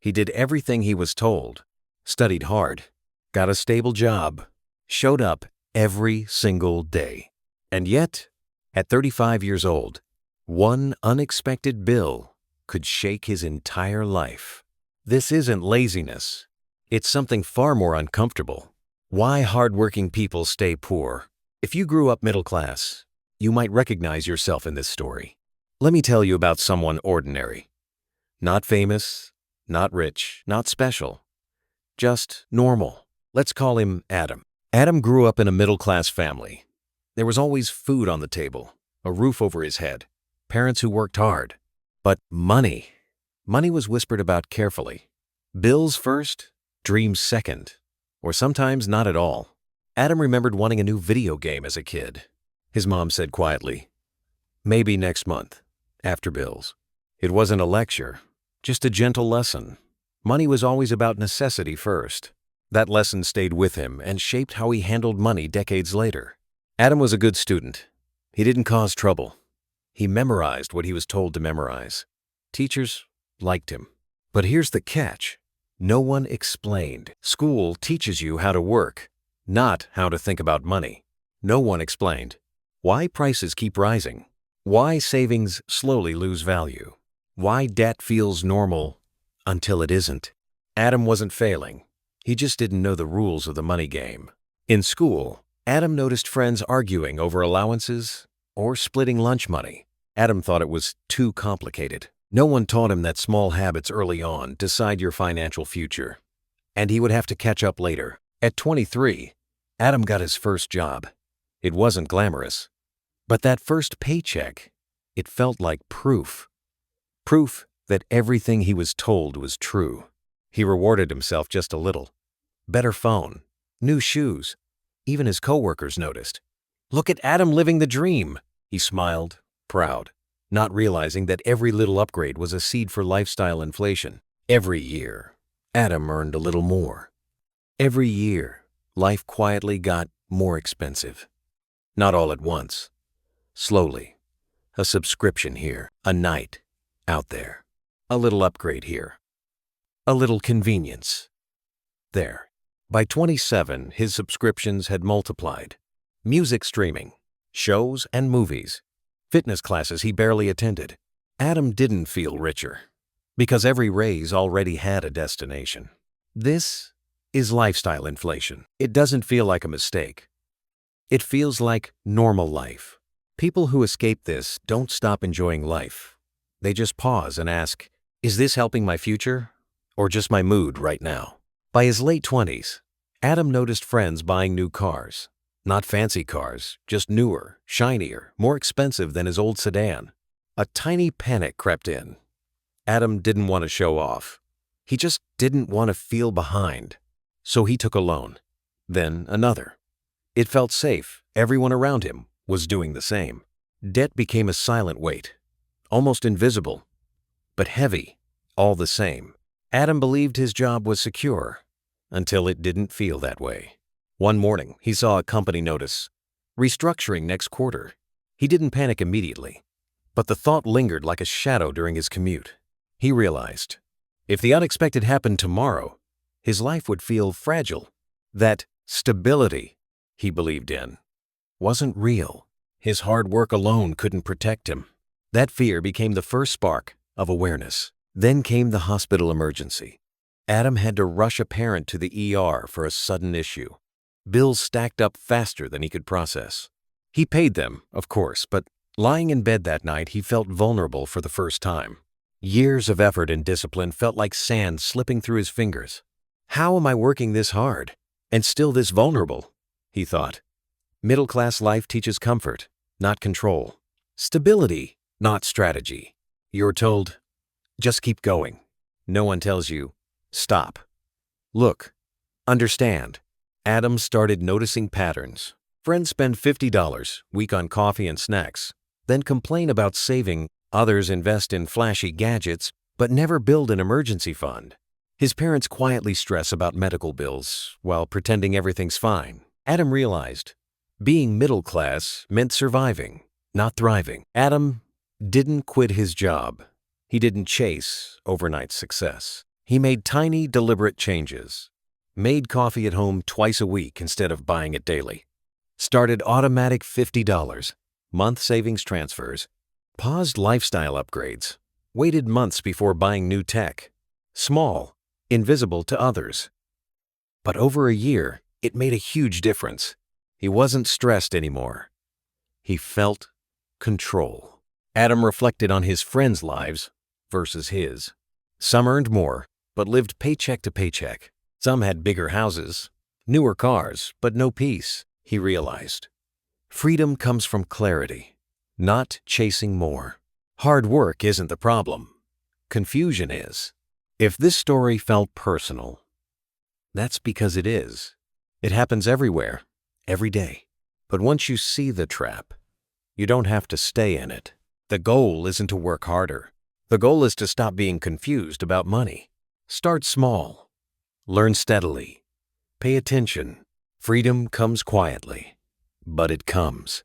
He did everything he was told, studied hard, got a stable job, showed up every single day. And yet, at 35 years old, one unexpected bill could shake his entire life. This isn't laziness. It's something far more uncomfortable. Why hardworking people stay poor. If you grew up middle class, you might recognize yourself in this story. Let me tell you about someone ordinary. Not famous, not rich, not special. Just normal. Let's call him Adam. Adam grew up in a middle-class family. There was always food on the table, a roof over his head, parents who worked hard. But money was whispered about carefully. Bills first, dreams second, or sometimes not at all. Adam remembered wanting a new video game as a kid. His mom said quietly, "Maybe next month, after bills." It wasn't a lecture, just a gentle lesson. Money was always about necessity first. That lesson stayed with him and shaped how he handled money decades later. Adam was a good student. He didn't cause trouble. He memorized what he was told to memorize. Teachers liked him. But here's the catch. No one explained. School teaches you how to work, not how to think about money. No one explained why prices keep rising, why savings slowly lose value, why debt feels normal until it isn't. Adam wasn't failing. He just didn't know the rules of the money game. In school, Adam noticed friends arguing over allowances or splitting lunch money. Adam thought it was too complicated. No one taught him that small habits early on decide your financial future, and he would have to catch up later. At 23, Adam got his first job. It wasn't glamorous, but that first paycheck, it felt like proof. Proof that everything he was told was true. He rewarded himself just a little. Better phone, new shoes. Even his coworkers noticed. "Look at Adam living the dream," he smiled, proud, not realizing that every little upgrade was a seed for lifestyle inflation. Every year, Adam earned a little more. Every year, life quietly got more expensive. Not all at once. Slowly. A subscription here, a night out there. A little upgrade here. A little convenience there. By 27, his subscriptions had multiplied. Music streaming, shows and movies, fitness classes he barely attended. Adam didn't feel richer, because every raise already had a destination. This is lifestyle inflation. It doesn't feel like a mistake. It feels like normal life. People who escape this don't stop enjoying life. They just pause and ask, is this helping my future or just my mood right now? By his late 20s, Adam noticed friends buying new cars. Not fancy cars, just newer, shinier, more expensive than his old sedan. A tiny panic crept in. Adam didn't want to show off. He just didn't want to feel behind. So he took a loan, then another. It felt safe. Everyone around him was doing the same. Debt became a silent weight, almost invisible, but heavy, all the same. Adam believed his job was secure, until it didn't feel that way. One morning, he saw a company notice, restructuring next quarter. He didn't panic immediately, but the thought lingered like a shadow during his commute. He realized, if the unexpected happened tomorrow, his life would feel fragile. That stability he believed in wasn't real. His hard work alone couldn't protect him. That fear became the first spark of awareness. Then came the hospital emergency. Adam had to rush a parent to the ER for a sudden issue. Bills stacked up faster than he could process. He paid them, of course, but lying in bed that night, he felt vulnerable for the first time. Years of effort and discipline felt like sand slipping through his fingers. How am I working this hard and still this vulnerable? He thought. Middle-class life teaches comfort, not control. Stability, not strategy. You're told, just keep going. No one tells you, stop. Look. Understand. Adam started noticing patterns. Friends spend $50 a week on coffee and snacks, then complain about saving. Others invest in flashy gadgets, but never build an emergency fund. His parents quietly stress about medical bills while pretending everything's fine. Adam realized being middle class meant surviving, not thriving. Adam didn't quit his job. He didn't chase overnight success. He made tiny, deliberate changes. Made coffee at home twice a week instead of buying it daily. Started automatic $50 month savings transfers. Paused lifestyle upgrades. Waited months before buying new tech. Small, invisible to others. But over a year, it made a huge difference. He wasn't stressed anymore. He felt control. Adam reflected on his friends' lives versus his. Some earned more, but lived paycheck to paycheck. Some had bigger houses, newer cars, but no peace, he realized. Freedom comes from clarity, not chasing more. Hard work isn't the problem. Confusion is. If this story felt personal, that's because it is. It happens everywhere, every day. But once you see the trap, you don't have to stay in it. The goal isn't to work harder. The goal is to stop being confused about money. Start small. Learn steadily. Pay attention. Freedom comes quietly, but it comes.